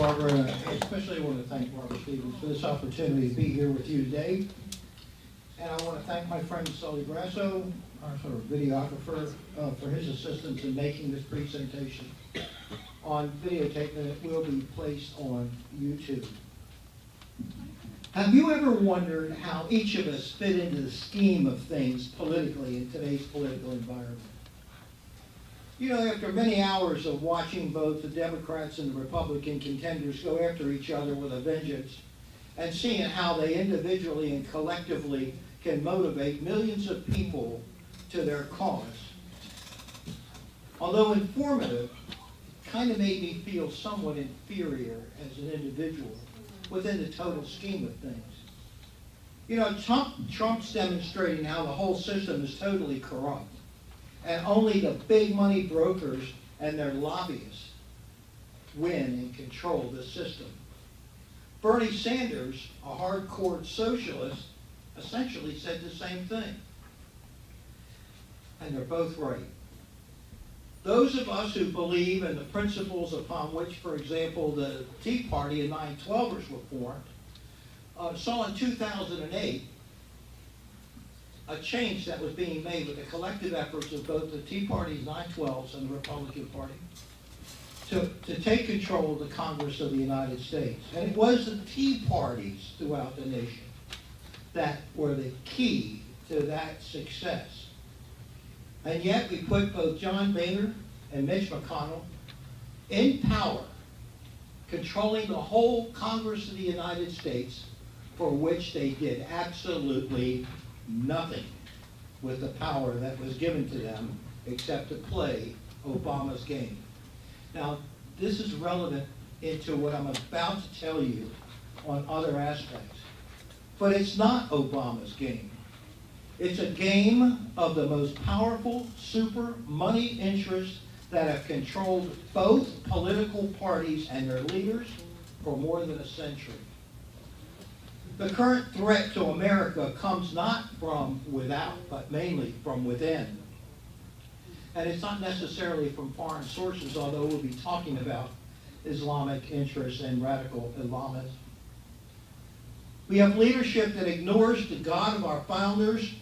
Barbara, and I especially want to thank Barbara Stevens for this opportunity to be here with you today. And I want to thank my friend Sully Grasso, our sort of videographer, for his assistance in making this presentation on videotape that will be placed on YouTube. Have you ever wondered how each of us fit into the scheme of things politically in today's political environment? You know, after many hours of watching both the Democrats and the Republican contenders go after each other with a vengeance, and seeing how they individually and collectively can motivate millions of people to their cause, although informative, kind of made me feel somewhat inferior as an individual within the total scheme of things. You know, Trump's demonstrating how the whole system is totally corrupt, and only the big money brokers and their lobbyists win and control the system. Bernie Sanders, a hardcore socialist, essentially said the same thing. And they're both right. Those of us who believe in the principles upon which, for example, the Tea Party and 9/12ers were formed, saw in 2008 a change that was being made with the collective efforts of both the Tea Party's 9/12s and the Republican Party to take control of the Congress of the United States. And it was the Tea Parties throughout the nation that were the key to that success. And yet we put both John Boehner and Mitch McConnell in power, controlling the whole Congress of the United States, for which they did absolutely nothing with the power that was given to them except to play Obama's game. Now, this is relevant into what I'm about to tell you on other aspects. But it's not Obama's game. It's a game of the most powerful super money interests that have controlled both political parties and their leaders for more than a century. The current threat to America comes not from without, but mainly from within. And it's not necessarily from foreign sources, although we'll be talking about Islamic interests and radical Islamism. We have leadership that ignores the God of our founders,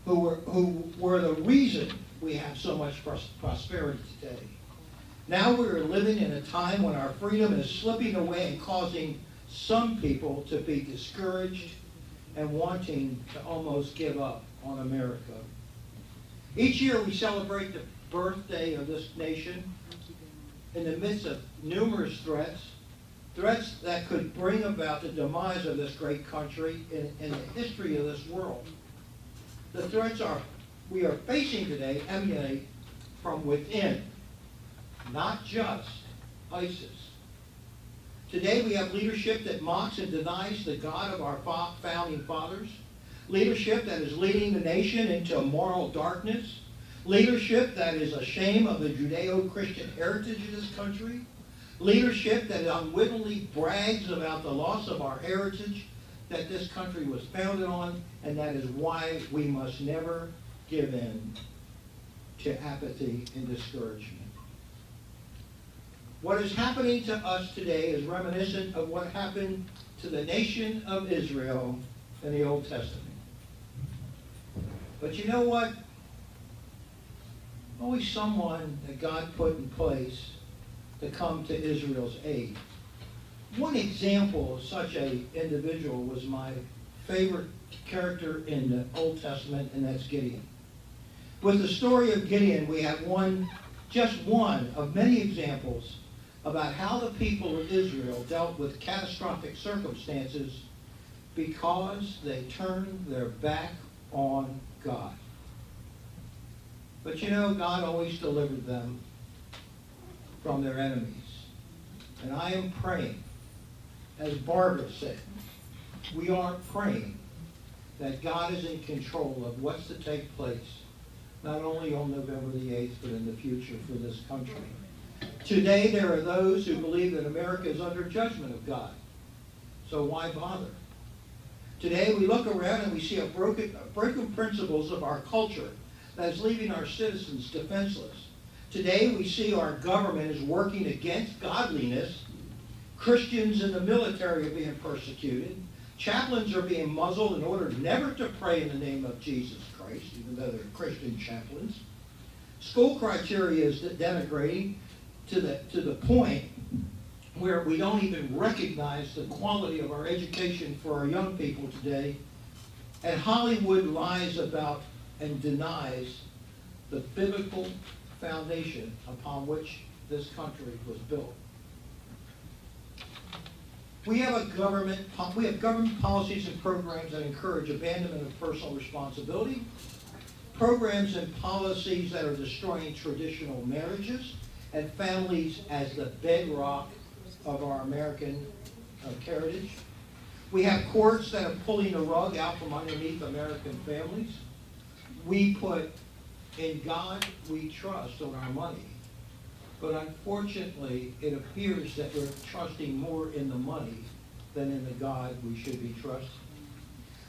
who were the reason we have so much prosperity today. Now we're living in a time when our freedom is slipping away and causing some people to be discouraged and wanting to almost give up on America. Each year we celebrate the birthday of this nation in the midst of numerous threats that could bring about the demise of this great country in the history of this world. The threats we are facing today emanate from within, not just ISIS. Today we have leadership that mocks and denies the God of our founding fathers, leadership that is leading the nation into moral darkness, leadership that is ashamed of the Judeo-Christian heritage of this country, leadership that unwittingly brags about the loss of our heritage that this country was founded on, and that is why we must never give in to apathy and discouragement. What is happening to us today is reminiscent of what happened to the nation of Israel in the Old Testament. But you know what? Always someone that God put in place to come to Israel's aid. One example of such an individual was my favorite character in the Old Testament, and that's Gideon. With the story of Gideon, we have just one of many examples about how the people of Israel dealt with catastrophic circumstances because they turned their back on God. But you know, God always delivered them from their enemies. And I am praying, as Barbara said, we are praying that God is in control of what's to take place, not only on November the 8th, but in the future for this country. Today, there are those who believe that America is under judgment of God. So why bother? Today, we look around and we see a broken principles of our culture that is leaving our citizens defenseless. Today, we see our government is working against godliness, Christians in the military are being persecuted. Chaplains are being muzzled in order never to pray in the name of Jesus Christ, even though they're Christian chaplains. School criteria is denigrating to the point where we don't even recognize the quality of our education for our young people today. And Hollywood lies about and denies the biblical foundation upon which this country was built. We have government policies and programs that encourage abandonment of personal responsibility, programs and policies that are destroying traditional marriages and families as the bedrock of our American heritage. We have courts that are pulling the rug out from underneath American families. We put "In God We Trust" on our money. But unfortunately, it appears that we're trusting more in the money than in the God we should be trusting.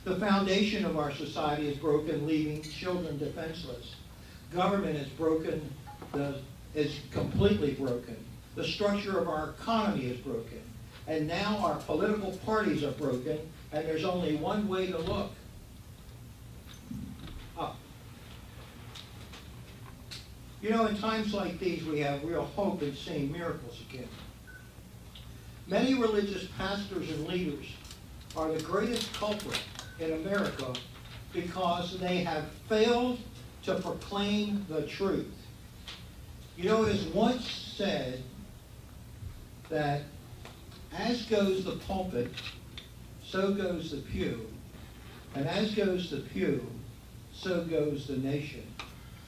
The foundation of our society is broken, leaving children defenseless. Government is broken, is completely broken. The structure of our economy is broken. And now our political parties are broken, and there's only one way to look: up. You know, in times like these, we have real hope in seeing miracles again. Many religious pastors and leaders are the greatest culprit in America because they have failed to proclaim the truth. You know, it is once said that as goes the pulpit, so goes the pew, and as goes the pew, so goes the nation.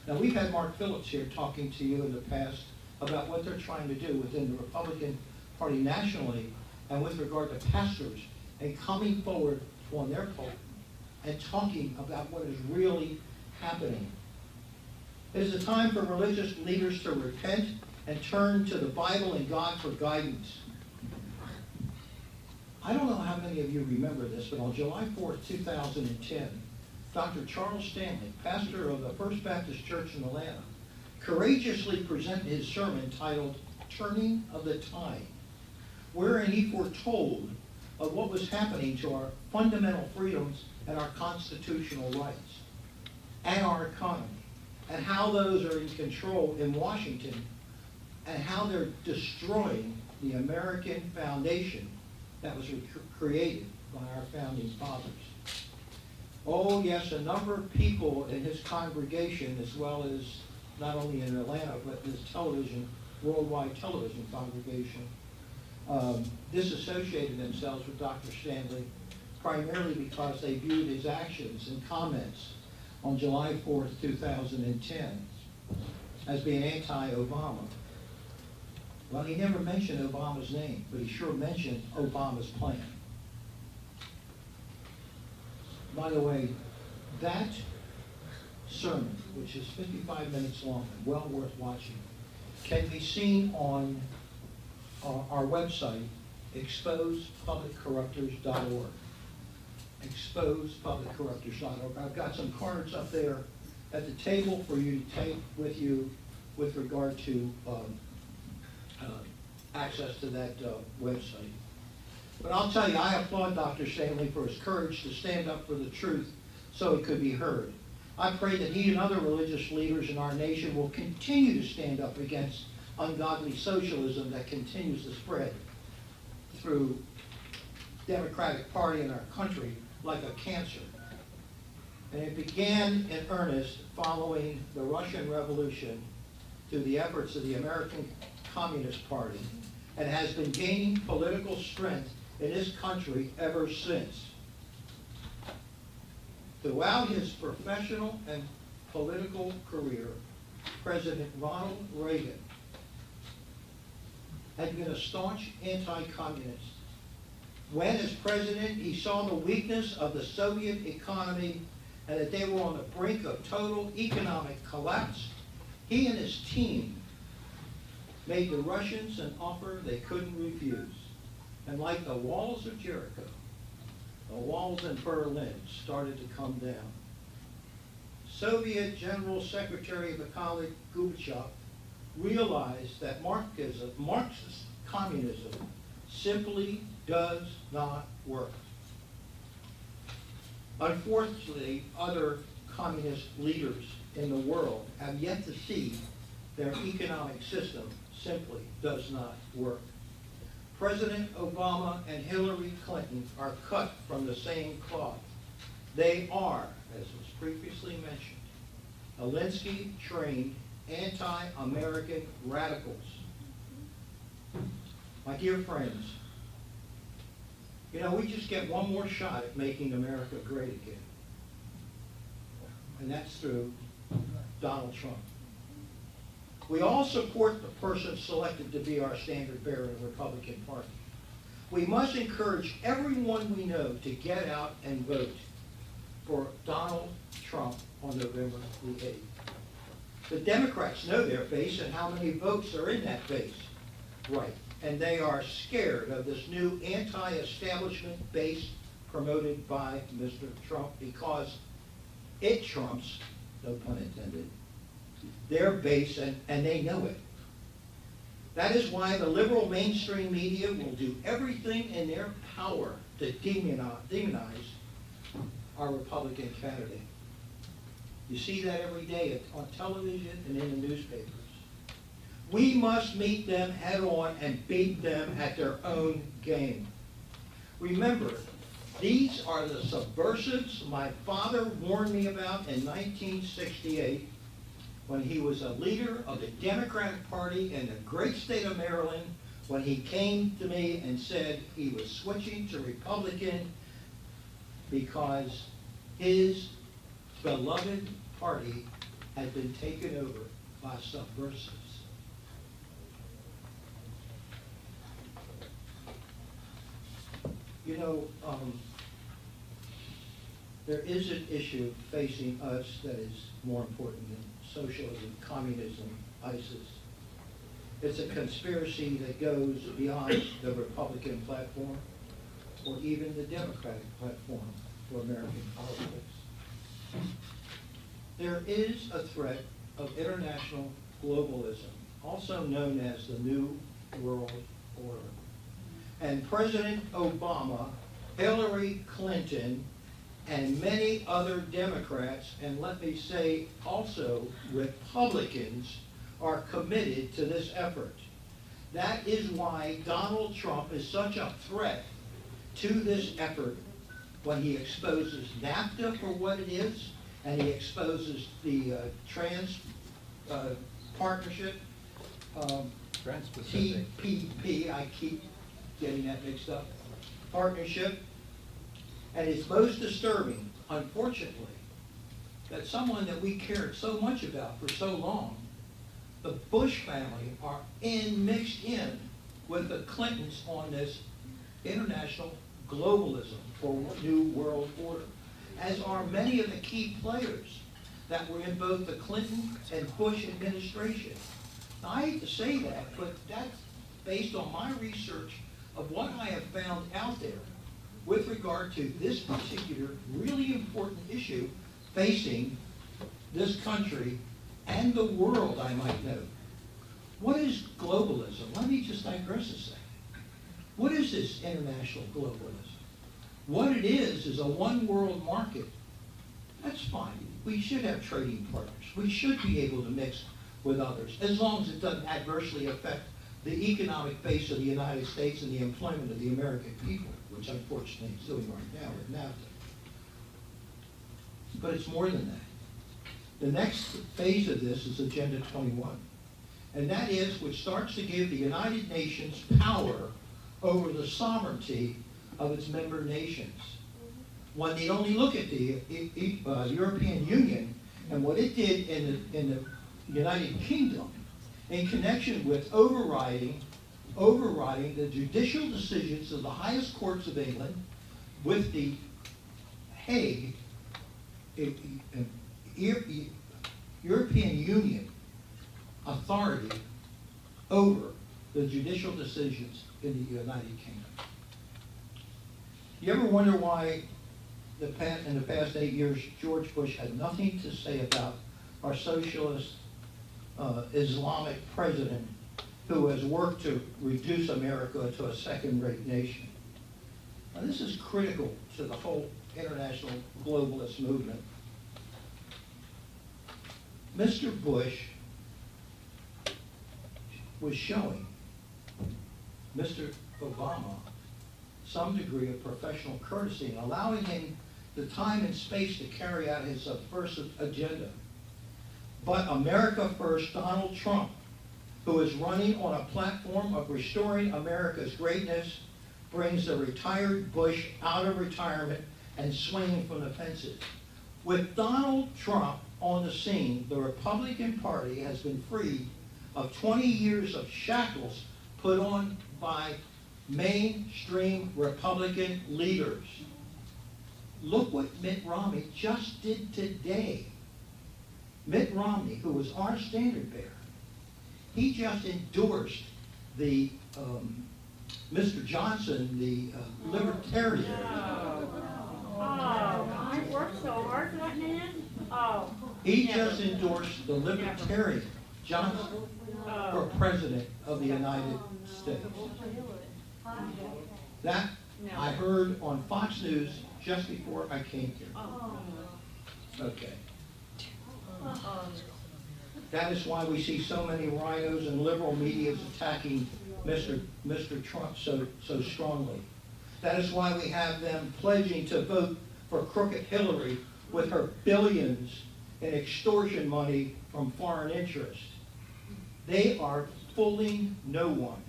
Now, we've had Mark Phillips here talking to you in the past about what they're trying to do within the Republican Party nationally and with regard to pastors and coming forward on their pulpit and talking about what is really happening. It is a time for religious leaders to repent and turn to the Bible and God for guidance. I don't know how many of you remember this, but on July 4th, 2010, Dr. Charles Stanley, pastor of the First Baptist Church in Atlanta, courageously presented his sermon titled "Turning of the Tide," wherein he foretold of what was happening to our fundamental freedoms and our constitutional rights and our economy, and how those are in control in Washington, and how they're destroying the American foundation that was created by our founding fathers. Oh yes, a number of people in his congregation, as well as not only in Atlanta, but his worldwide television congregation, disassociated themselves with Dr. Stanley, primarily because they viewed his actions and comments on July 4th, 2010, as being anti-Obama. Well, he never mentioned Obama's name, but he sure mentioned Obama's plan. By the way, that sermon, which is 55 minutes long and well worth watching, can be seen on our website, exposepubliccorruptors.org. Exposepubliccorruptors.org. I've got some cards up there at the table for you to take with you with regard to access to that website. But I'll tell you, I applaud Dr. Stanley for his courage to stand up for the truth so it could be heard. I pray that he and other religious leaders in our nation will continue to stand up against ungodly socialism that continues to spread through Democratic Party in our country like a cancer. And it began in earnest following the Russian Revolution through the efforts of the American Communist Party, and has been gaining political strength in this country ever since. Throughout his professional and political career, President Ronald Reagan had been a staunch anti-communist. When, as president, he saw the weakness of the Soviet economy and that they were on the brink of total economic collapse, he and his team made the Russians an offer they couldn't refuse. And like the walls of Jericho, the walls in Berlin started to come down. Soviet General Secretary of the College, Gorbachev, realized that Marxist communism simply does not work. Unfortunately, other communist leaders in the world have yet to see their economic system simply does not work. President Obama and Hillary Clinton are cut from the same cloth. They are, as was previously mentioned, Alinsky-trained anti-American radicals. My dear friends, we just get one more shot at making America great again. And that's through Donald Trump. We all support the person selected to be our standard bearer in the Republican Party. We must encourage everyone we know to get out and vote for Donald Trump on November the 8th. The Democrats know their base and how many votes are in that base. Right. And they are scared of this new anti-establishment base promoted by Mr. Trump because it trumps, no pun intended, their base, and they know it. That is why the liberal mainstream media will do everything in their power to demonize our Republican candidate. You see that every day on television and in the newspapers. We must meet them head on and beat them at their own game. Remember, these are the subversives my father warned me about in 1968 when he was a leader of the Democratic Party in the great state of Maryland, when he came to me and said he was switching to Republican because his beloved party had been taken over by subversives. There is an issue facing us that is more important than socialism, communism, ISIS. It's a conspiracy that goes beyond the Republican platform or even the Democratic platform for American politics. There is a threat of international globalism, also known as the New World Order. And President Obama, Hillary Clinton, and many other Democrats, and let me say also Republicans, are committed to this effort. That is why Donald Trump is such a threat to this effort when he exposes NAFTA for what it is, and he exposes the trans partnership, Trans-Pacific. TPP, I keep getting that mixed up, partnership. And it's most disturbing, unfortunately, that someone that we cared so much about for so long, the Bush family, are mixed in with the Clintons on this international globalism for New World Order, as are many of the key players that were in both the Clinton and Bush administration. Now, I hate to say that, but that's based on my research of what I have found out there with regard to this particular really important issue facing this country and the world, I might note. What is globalism? Let me just digress a second. What is this international globalism? What it is a one world market. That's fine. We should have trading partners. We should be able to mix with others, as long as it doesn't adversely affect the economic base of the United States and the employment of the American people, which unfortunately is doing right now with NAFTA. But it's more than that. The next phase of this is Agenda 21, and that is which starts to give the United Nations power over the sovereignty of its member nations. One need only look at the European Union and what it did in the United Kingdom in connection with overriding the judicial decisions of the highest courts of England with the Hague European Union authority over the judicial decisions in the United Kingdom. You ever wonder why in the past 8 years George Bush had nothing to say about our socialist Islamic president who has worked to reduce America to a second-rate nation. Now, this is critical to the whole international globalist movement. Mr. Bush was showing Mr. Obama some degree of professional courtesy and allowing him the time and space to carry out his first agenda. But America First, Donald Trump, who is running on a platform of restoring America's greatness, brings the retired Bush out of retirement and swinging from the fences. With Donald Trump on the scene, the Republican Party has been freed of 20 years of shackles put on by mainstream Republican leaders. Look what Mitt Romney just did today. Mitt Romney, who was our standard bearer, he just endorsed the Mr. Johnson, the libertarian. I worked so hard for that man. He just endorsed the libertarian Johnson for president of the United States. That I heard on Fox News just before I came here. Okay. That is why we see so many rhinos and liberal medias attacking Mr. Trump so strongly. That is why we have them pledging to vote for crooked Hillary with her billions in extortion money from foreign interests. They are fooling no one.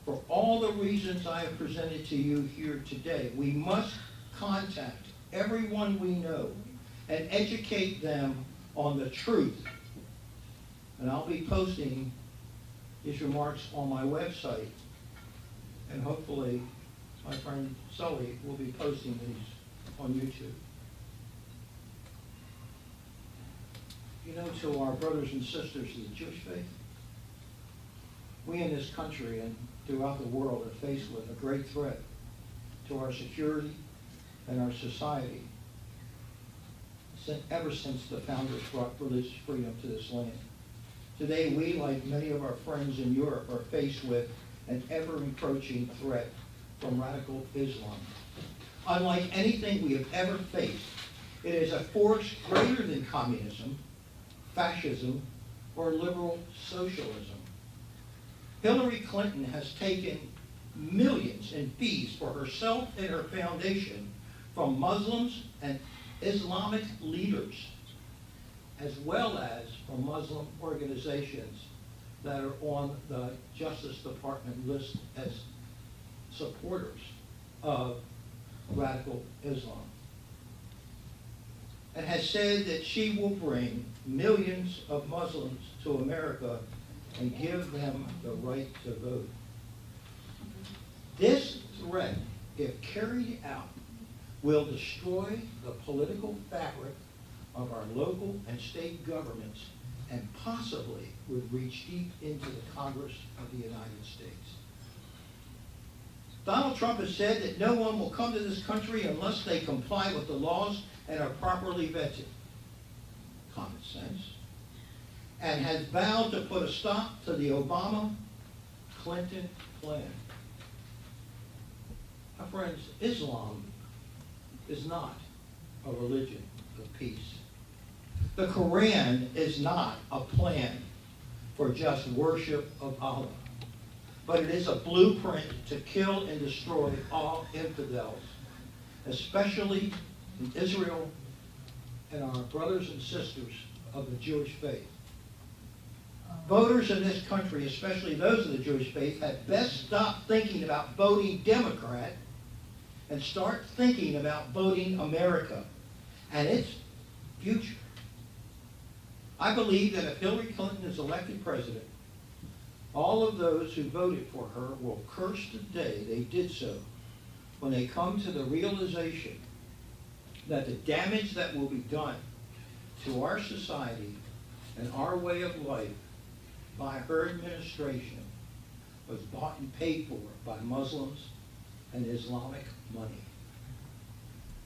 For all the reasons I have presented to you here today, we must contact everyone we know and educate them on the truth. And I'll be posting these remarks on my website, and hopefully my friend Sully will be posting these on YouTube. You know, to our brothers and sisters of the Jewish faith, we in this country and throughout the world are faced with a great threat to our security and our society ever since the founders brought religious freedom to this land. Today, we, like many of our friends in Europe, are faced with an ever-encroaching threat from radical Islam. Unlike anything we have ever faced, it is a force greater than communism, fascism, or liberal socialism. Hillary Clinton has taken millions in fees for herself and her foundation from Muslims and Islamic leaders, as well as from Muslim organizations that are on the Justice Department list as supporters of radical Islam, and has said that she will bring millions of Muslims to America and give them the right to vote. This threat, if carried out, will destroy the political fabric of our local and state governments and possibly would reach deep into the Congress of the United States. Donald Trump has said that no one will come to this country unless they comply with the laws and are properly vetted. Common sense. And has vowed to put a stop to the Obama-Clinton plan. My friends, Islam is not a religion of peace. The Quran is not a plan for just worship of Allah, but it is a blueprint to kill and destroy all infidels, especially in Israel and our brothers and sisters of the Jewish faith. Voters in this country, especially those of the Jewish faith, had best stop thinking about voting Democrat and start thinking about voting America and its future. I believe that if Hillary Clinton is elected president, all of those who voted for her will curse the day they did so when they come to the realization that the damage that will be done to our society and our way of life by her administration was bought and paid for by Muslims and Islamic money.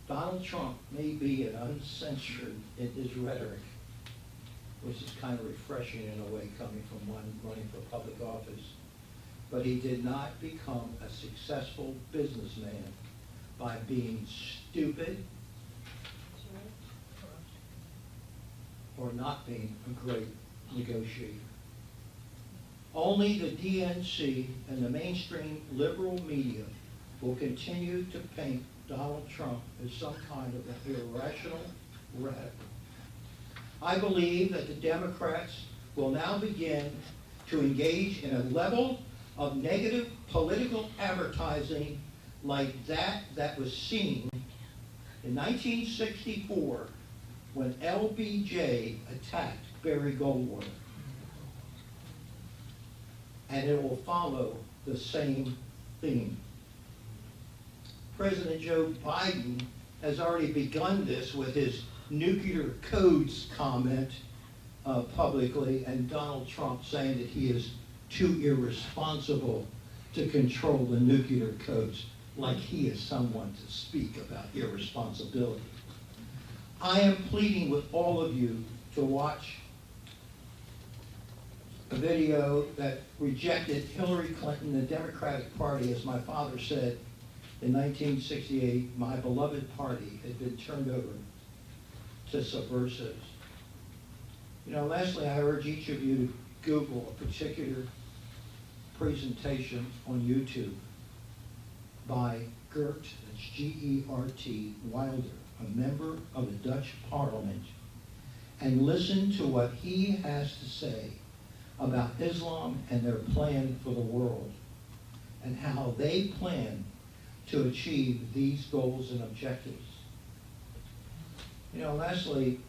Donald Trump may be an uncensored in his rhetoric, which is kind of refreshing in a way coming from one running for public office. But he did not become a successful businessman by being stupid or not being a great negotiator. Only the DNC and the mainstream liberal media will continue to paint Donald Trump as some kind of an irrational radical. I believe that the Democrats will now begin to engage in a level of negative political advertising like that was seen in 1964 when LBJ attacked Barry Goldwater. And it will follow the same theme. President Joe Biden has already begun this with his nuclear codes comment publicly, and Donald Trump saying that he is too irresponsible to control the nuclear codes, like he is someone to speak about irresponsibility. I am pleading with all of you to watch a video that rejected Hillary Clinton, the Democratic Party. As my father said in 1968, my beloved party had been turned over to subversives. Lastly, I urge each of you to Google a particular presentation on YouTube by Geert, that's G-E-R-T, Wilder, a member of the Dutch Parliament, and listen to what he has to say about Islam and their plan for the world, and how they plan to achieve these goals and objectives. Lastly,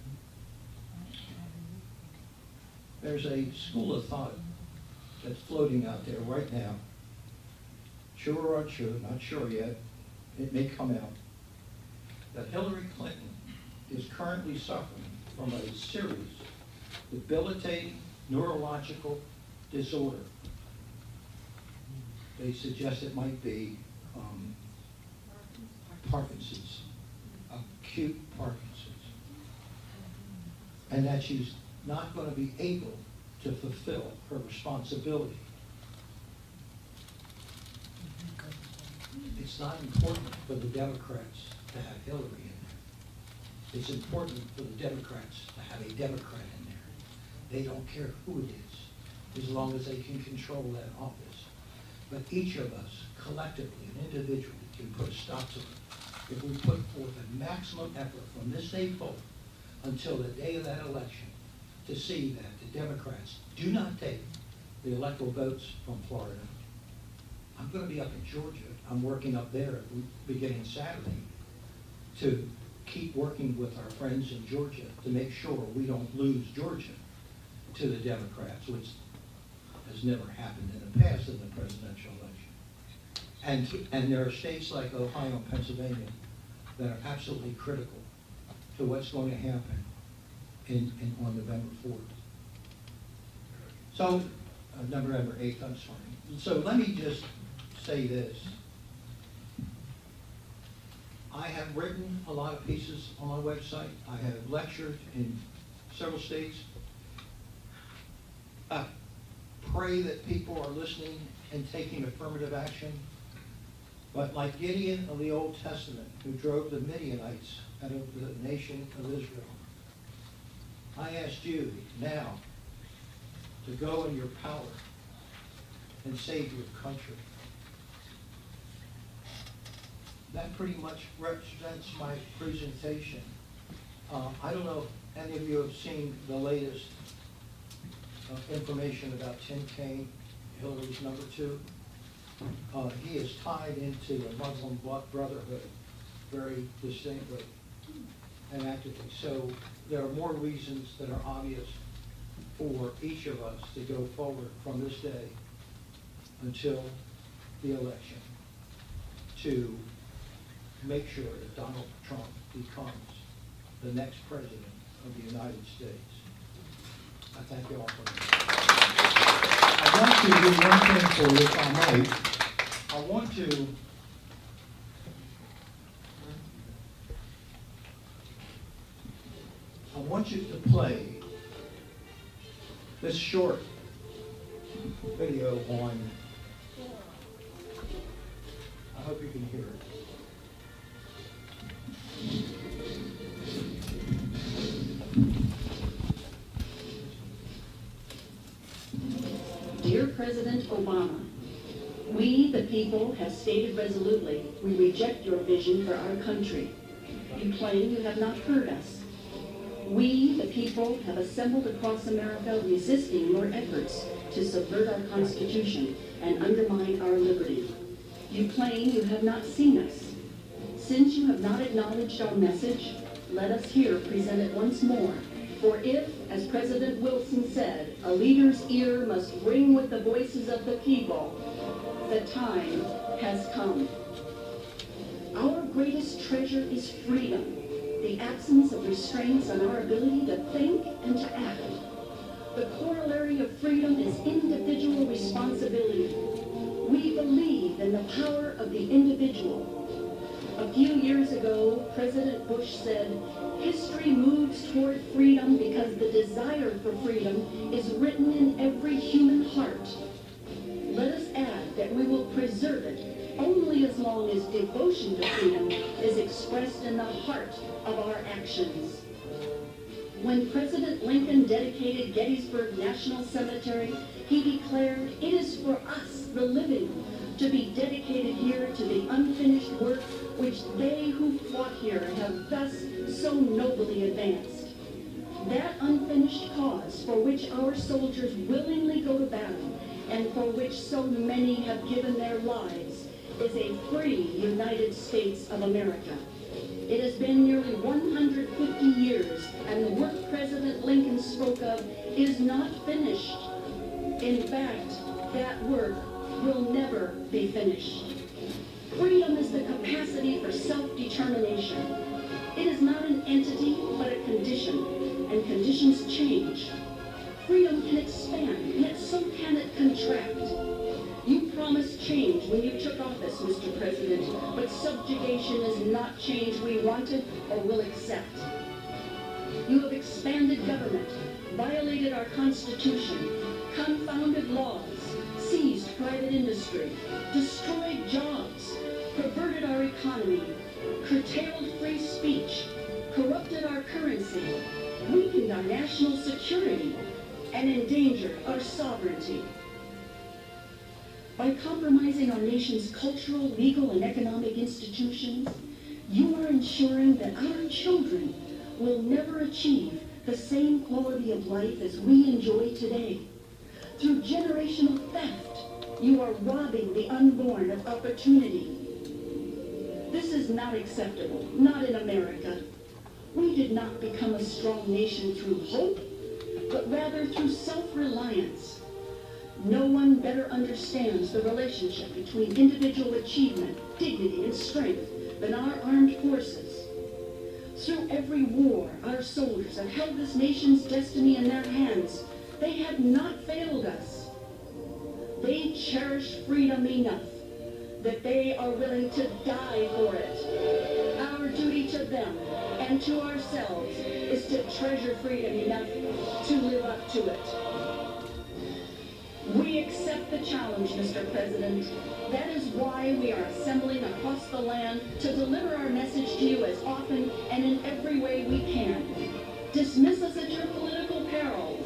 there's a school of thought that's floating out there right now. True or untrue, not sure yet, it may come out, that Hillary Clinton is currently suffering from a serious, debilitating neurological disorder. They suggest it might be Parkinson's, acute Parkinson's, and that she's not going to be able to fulfill her responsibility. It's not important for the Democrats to have Hillary in there. It's important for the Democrats to have a Democrat in there. They don't care who it is, as long as they can control that office. But each of us, collectively and individually, can put a stop to it if we put forth a maximum effort from this day forward until the day of that election to see that the Democrats do not take the electoral votes from Florida. I'm going to be up in Georgia. I'm working up there beginning Saturday to keep working with our friends in Georgia to make sure we don't lose Georgia to the Democrats, which has never happened in the past in the presidential election. And there are states like Ohio and Pennsylvania that are absolutely critical to what's going to happen on November 4th. So, November 8th, I'm sorry. So let me just say this. I have written a lot of pieces on my website. I have lectured in several states. I pray that people are listening and taking affirmative action. But like Gideon of the Old Testament, who drove the Midianites out of the nation of Israel, I ask you now to go in your power and save your country. That pretty much represents my presentation. I don't know if any of you have seen the latest information about Tim Kaine, Hillary's number 2. He is tied into the Muslim Brotherhood very distinctly and actively. So there are more reasons that are obvious for each of us to go forward from this day until the election to make sure that Donald Trump becomes the next president of the United States. I thank you all for that. I want to do one thing for you, if I might. I want you to play this short video on, I hope you can hear it. Dear President Obama, we, the people, have stated resolutely, we reject your vision for our country. You claim you have not heard us. We, the people, have assembled across America resisting your efforts to subvert our Constitution and undermine our liberty. You claim you have not seen us. Since you have not acknowledged our message, let us here present it once more. For if, as President Wilson said, a leader's ear must ring with the voices of the people, the time has come. Our greatest treasure is freedom, the absence of restraints on our ability to think and to act. The corollary of freedom is individual responsibility. We believe in the power of the individual. A few years ago, President Bush said, "History moves toward freedom because the desire for freedom is written in every human heart." Let us add that we will preserve it only as long as devotion to freedom is expressed in the heart of our actions. When President Lincoln dedicated Gettysburg National Cemetery, he declared, "It is for us, the living, to be dedicated here to the unfinished work which they who fought here have thus so nobly advanced." That unfinished cause for which our soldiers willingly go to battle and for which so many have given their lives is a free United States of America. It has been nearly 150 years, and the work President Lincoln spoke of is not finished. In fact, that work will never be finished. Freedom is the capacity for self-determination. It is not an entity, but a condition, and conditions change. Freedom can expand, yet so can it contract. You promised change when you took office, Mr. President, but subjugation is not change we wanted or will accept. You have expanded government, violated our Constitution, confounded laws, seized private industry, destroyed jobs, perverted our economy, curtailed free speech, corrupted our currency, weakened our national security, and endangered our sovereignty. By compromising our nation's cultural, legal, and economic institutions, you are ensuring that our children will never achieve the same quality of life as we enjoy today. Through generational theft, you are robbing the unborn of opportunity. This is not acceptable, not in America. We did not become a strong nation through hope, but rather through self-reliance. No one better understands the relationship between individual achievement, dignity, and strength than our armed forces. Through every war, our soldiers have held this nation's destiny in their hands. They have not failed us. They cherish freedom enough that they are willing to die for it. Our duty to them and to ourselves is to treasure freedom enough to live up to it. We accept the challenge, Mr. President. That is why we are assembling across the land to deliver our message to you as often and in every way we can. Dismiss us at your political peril.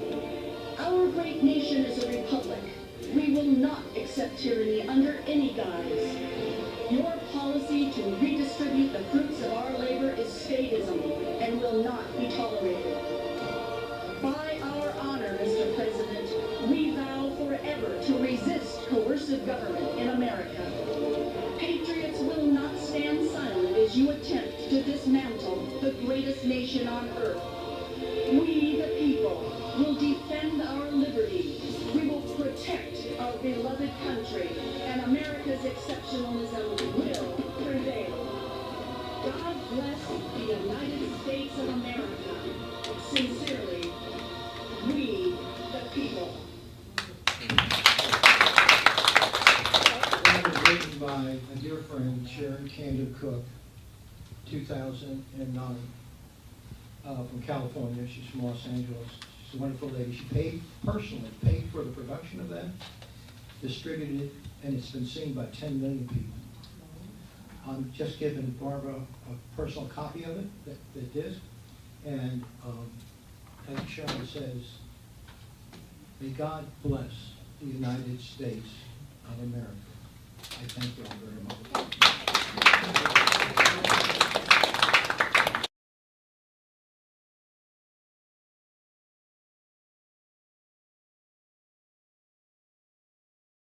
Our great nation is a republic. We will not accept tyranny under any guise. Your policy to redistribute the fruits of our labor is statism and will not be tolerated. By our honor, Mr. President, we vow forever to resist coercive government in America. Patriots will not stand silent as you attempt to dismantle the greatest nation on earth. We, the people, will defend our liberty. We will protect our beloved country, and America's exceptionalism will prevail. God bless the United States of America. Sincerely, we, the people. That was written by a dear friend, Sharon Candid Cook, 2009, from California. She's from Los Angeles. She's a wonderful lady. She paid for the production of that, distributed it, and it's been seen by 10 million people. I'm just giving Barbara a personal copy of it, the disc, and as Sharon says, may God bless the United States of America. I thank you all very much.